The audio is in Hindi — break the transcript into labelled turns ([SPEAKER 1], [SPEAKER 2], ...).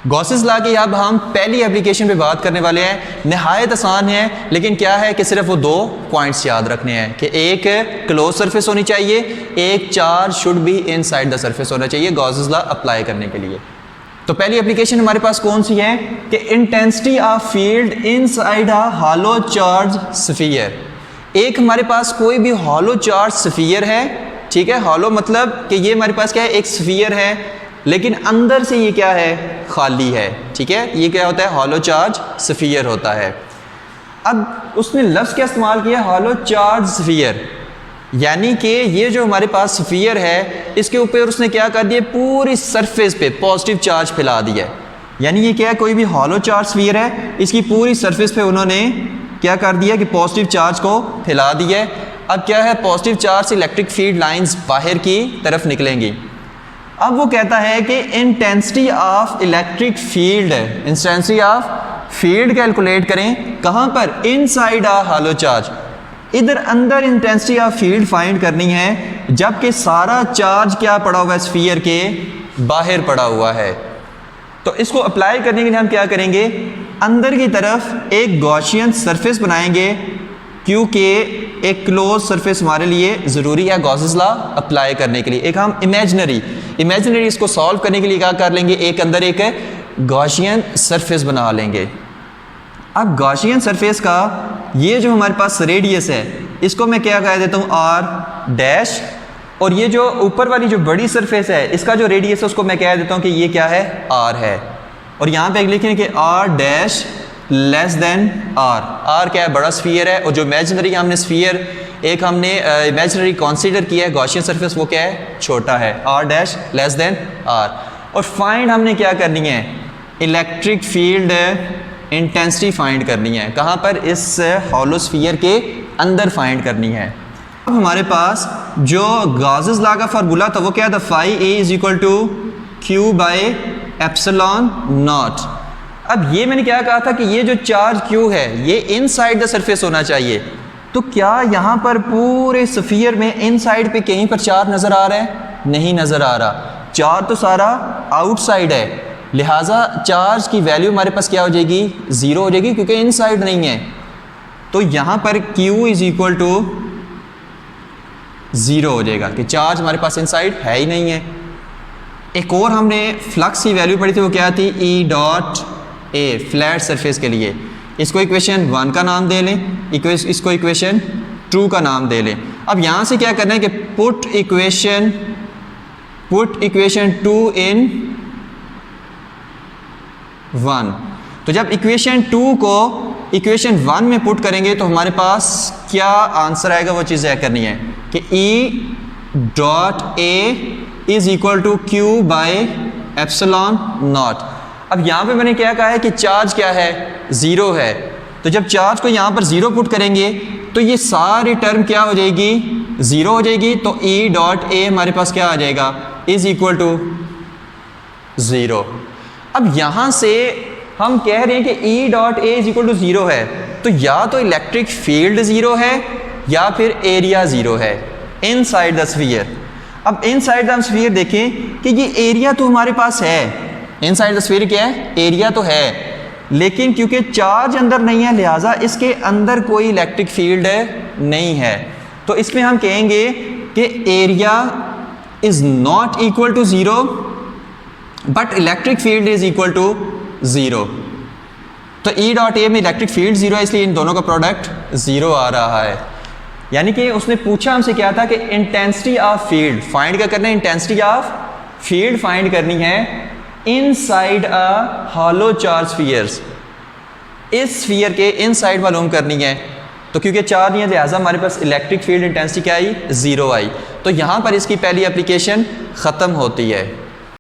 [SPEAKER 1] गॉसेस लॉ की अब हम पहली एप्लीकेशन पे बात करने वाले हैं। नहायत आसान है, लेकिन क्या है कि सिर्फ वो 2 पॉइंट्स याद रखने हैं कि एक क्लोज सरफेस होनी चाहिए, एक charge should be inside the surface होना चाहिए गॉसेस लॉ अप्लाई करने के लिए। तो पहली एप्लीकेशन हमारे पास कौन सी है कि intensity of field inside a hollow charge sphere. एक हमारे पास कोई भी हॉलो चार्ज स्फीयर है, ठीक है। हॉलो मतलब कि ये हमारे पास क्या है, एक स्फीयर है, लेकिन अंदर से ये क्या है, खाली है, ठीक है। ये क्या होता है, हॉलो चार्ज स्फीयर होता है। अब उसने लफ्ज़ क्या इस्तेमाल किया, हॉलो चार्ज स्फीयर, यानी कि ये जो हमारे पास स्फीयर है इसके ऊपर उसने क्या कर दिया, पूरी सरफेस पे पॉजिटिव चार्ज फैला दिया है। यानी ये क्या है, कोई भी हॉलो चार्ज स्फीयर है, इसकी पूरी सरफेस पे उन्होंने क्या कर दिया कि पॉजिटिव चार्ज को फैला दिया है। अब क्या है, पॉजिटिव चार्ज से इलेक्ट्रिक फील्ड लाइंस बाहर की तरफ निकलेंगी। अब वो कहता है कि intensity of electric field, intensity of field calculate करें कहाँ पर, इनसाइड अ हॉलो चार्ज। इधर अंदर इंटेंसिटी ऑफ फील्ड फाइंड करनी है, जबकि सारा चार्ज क्या पड़ा हुआ है, स्फीयर के बाहर पड़ा हुआ है। तो इसको अप्लाई करने के लिए हम क्या करेंगे, अंदर की तरफ एक गॉसियन सरफेस बनाएंगे, क्योंकि एक क्लोज सरफेस हमारे लिए ज़रूरी है गॉसेस लॉ अप्लाई करने के लिए। एक हम इमेजिनरी इसको सॉल्व करने के लिए क्या कर लेंगे, एक अंदर एक गॉसियन सरफेस बना लेंगे। अब गॉसियन सरफेस का ये जो हमारे पास रेडियस है, इसको मैं क्या कह देता हूँ, आर डैश, और ये जो ऊपर वाली जो बड़ी सरफेस है इसका जो रेडियस है उसको मैं कह देता हूँ कि ये क्या है, आर है। और यहाँ पे लिखें कि R dash less than R. R क्या है, बड़ा स्फीयर है, और जो इमेजिनरी हमने स्फीयर एक हमने इमेजिनरी कंसीडर किया है गॉसियन सरफेस, वो क्या है, छोटा है, R dash less than R. और फाइंड हमने क्या करनी है, इलेक्ट्रिक फील्ड इंटेंसिटी फाइंड करनी है, कहाँ पर, इस हॉलो स्फीयर के अंदर फाइंड करनी है। अब हमारे पास जो गॉसेस लॉ का फार्मूला था वो क्या था, phi A is equal to q by epsilon naught. अब ये मैंने क्या कहा था कि ये जो चार्ज Q है ये इनसाइड द सरफेस होना चाहिए। तो क्या यहाँ पर पूरे स्फीयर में इनसाइड पे कहीं पर चार्ज नज़र आ रहा है, नहीं नज़र आ रहा, चार्ज तो सारा आउटसाइड है, लिहाजा चार्ज की वैल्यू हमारे पास क्या हो जाएगी, 0 हो जाएगी, क्योंकि इनसाइड नहीं है। तो यहाँ पर Q इज इक्वल टू 0 हो जाएगा कि चार्ज हमारे पास इनसाइड है ही नहीं है। एक और हमने फ्लक्स की वैल्यू पढ़ी थी, वो क्या थी, E डॉट ए, फ्लैट सरफेस के लिए। इसको इक्वेशन 1 का नाम दे लें, इसको इक्वेशन 2 का नाम दे लें। अब यहाँ से क्या करना है कि पुट इक्वेशन 2 इन 1। तो जब इक्वेशन 2 को इक्वेशन 1 में पुट करेंगे तो हमारे पास क्या आंसर आएगा, वो चीज़ तय करनी है कि E dot A is equal to q by epsilon naught. अब यहाँ पे मैंने क्या कहा है कि चार्ज क्या है, 0 है। तो जब चार्ज को यहाँ पर 0 पुट करेंगे तो ये सारी टर्म क्या हो जाएगी, 0 हो जाएगी। तो E डॉट ए हमारे पास क्या आ जाएगा, इज इक्वल टू 0। अब यहाँ से हम कह रहे हैं कि E dot A is equal to 0 है, तो या तो इलेक्ट्रिक फील्ड 0 है या फिर एरिया 0 है इनसाइड द स्फीयर। अब इनसाइड द स्फीयर देखें कि ये एरिया तो हमारे पास है, इनसाइड द स्फीयर क्या है, एरिया तो है, लेकिन क्योंकि चार्ज अंदर नहीं है लिहाजा इसके अंदर कोई इलेक्ट्रिक फील्ड नहीं है। तो इसमें हम कहेंगे कि area is not equal to 0 but electric field is equal to 0। तो E डॉट ए में इलेक्ट्रिक फील्ड 0 है, इसलिए इन दोनों का प्रोडक्ट 0 आ रहा है। यानी कि उसने पूछा हमसे क्या था कि इंटेंसिटी ऑफ फील्ड फाइंड क्या करना है, इंटेंसिटी ऑफ फील्ड फाइंड करनी है inside a hollow charge spheres, इस स्फीयर के इनसाइड मालूम करनी है। तो क्योंकि चार्ज नहीं है लिहाजा हमारे पास इलेक्ट्रिक फील्ड इंटेंसिटी क्या आई, 0 आई। तो यहाँ पर इसकी पहली एप्लीकेशन ख़त्म होती है।